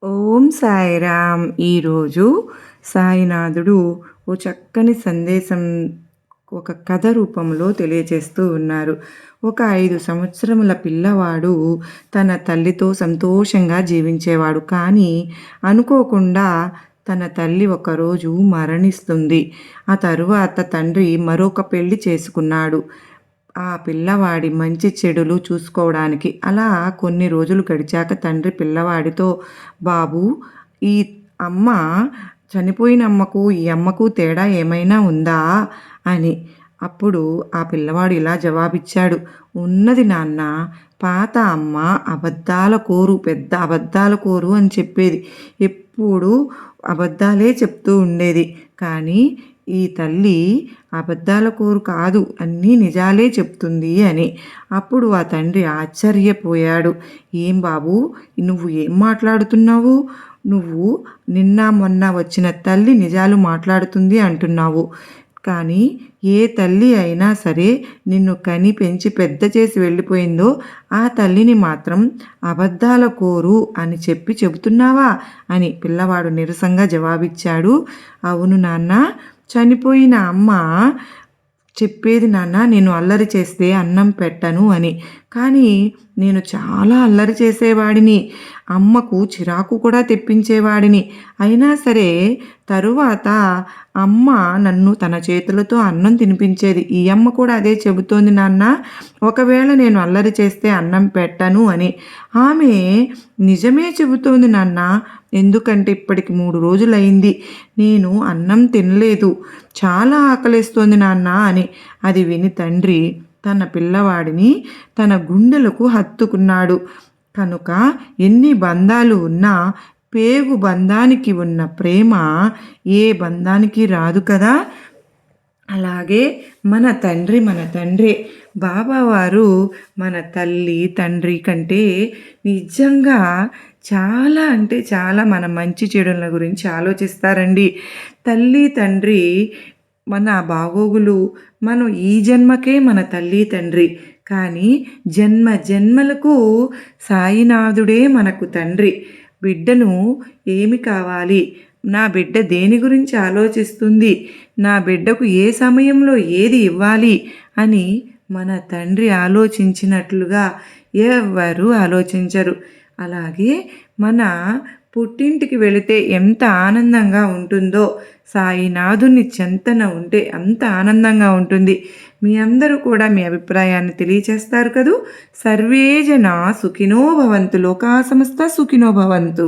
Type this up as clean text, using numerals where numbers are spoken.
ఓం సాయిరామ్. ఈరోజు సాయినాథుడు ఓ చక్కని సందేశం ఒక కథ రూపంలో తెలియజేస్తూ ఉన్నారు. ఒక 5 సంవత్సరముల పిల్లవాడు తన తల్లితో సంతోషంగా జీవించేవాడు. కానీ అనుకోకుండా తన తల్లి ఒకరోజు మరణిస్తుంది. ఆ తరువాత తండ్రి మరొక పెళ్లి చేసుకున్నాడు. ఆ పిల్లవాడి మంచి చెడులు చూసుకోవడానికి. అలా కొన్ని రోజులు గడిచాక తండ్రి పిల్లవాడితో, బాబు, ఈ అమ్మ చనిపోయిన అమ్మకు ఈ అమ్మకు తేడా ఏమైనా ఉందా అని. అప్పుడు ఆ పిల్లవాడు ఇలా జవాబిచ్చాడు, ఉన్నది నాన్న. పాత అమ్మ అబద్ధాల కోరు, పెద్ద అబద్ధాల కోరు అని చెప్పేది. ఎప్పుడు అబద్ధాలే చెప్తూ ఉండేది. కానీ ఈ తల్లి అబద్ధాల కోరు కాదు, అన్నీ నిజాలే చెప్తుంది అని. అప్పుడు ఆ తండ్రి ఆశ్చర్యపోయాడు. ఏం బాబు, నువ్వు ఏం మాట్లాడుతున్నావు? నువ్వు నిన్న మొన్న వచ్చిన తల్లి నిజాలు మాట్లాడుతుంది అంటున్నావు. కానీ ఏ తల్లి అయినా సరే నిన్ను కని పెంచి పెద్ద చేసి వెళ్ళిపోయిందో ఆ తల్లిని మాత్రం అబద్ధాల కోరు అని చెబుతున్నావా అని పిల్లవాడు నీరసంగా జవాబిచ్చాడు. అవును నాన్న, చనిపోయిన అమ్మ చెప్పేది నాన్న, నేను అల్లరి చేస్తే అన్నం పెట్టను అని. కానీ నేను చాలా అల్లరి చేసేవాడిని, అమ్మకు చిరాకు కూడా తెప్పించేవాడిని. అయినా సరే తరువాత అమ్మ నన్ను తన చేతులతో అన్నం తినిపించేది. ఈ అమ్మ కూడా అదే చెబుతోంది నాన్న, ఒకవేళ నేను అల్లరి చేస్తే అన్నం పెట్టను అని. ఆమె నిజమే చెబుతోంది నాన్న, ఎందుకంటే ఇప్పటికి 3 రోజులైంది నేను అన్నం తినలేదు, చాలా ఆకలిస్తోంది నాన్న అని. అది విని తండ్రి తన పిల్లవాడిని తన గుండెలకు హత్తుకున్నాడు. కనుక ఎన్ని బంధాలు ఉన్నా పేగు బంధానికి ఉన్న ప్రేమ ఏ బంధానికి రాదు కదా. అలాగే మన తండ్రి బాబావారు మన తల్లి తండ్రి కంటే నిజంగా చాలా అంటే చాలా మన మంచి చెడుల గురించి ఆలోచిస్తారండి. తల్లి తండ్రి మన బాగోగులు, మనం ఈ జన్మకే మన తల్లి తండ్రి, కానీ జన్మ జన్మలకు సాయినాథుడే మనకు తండ్రి. బిడ్డను ఏమి కావాలి, నా బిడ్డ దేని గురించి ఆలోచిస్తుంది, నా బిడ్డకు ఏ సమయంలో ఏది ఇవ్వాలి అని మన తండ్రి ఆలోచించినట్లుగా ఎవ్వరూ ఆలోచించరు. అలాగే మన పుట్టింటికి వెళితే ఎంత ఆనందంగా ఉంటుందో సాయినాథుని చెంతన ఉంటే అంత ఆనందంగా ఉంటుంది. మీ అందరూ కూడా మీ అభిప్రాయాన్ని తెలియచేస్తారు కదూ. సర్వే జనా సుఖినో భవంతు, లోకా సమస్త సుఖినో భవంతు.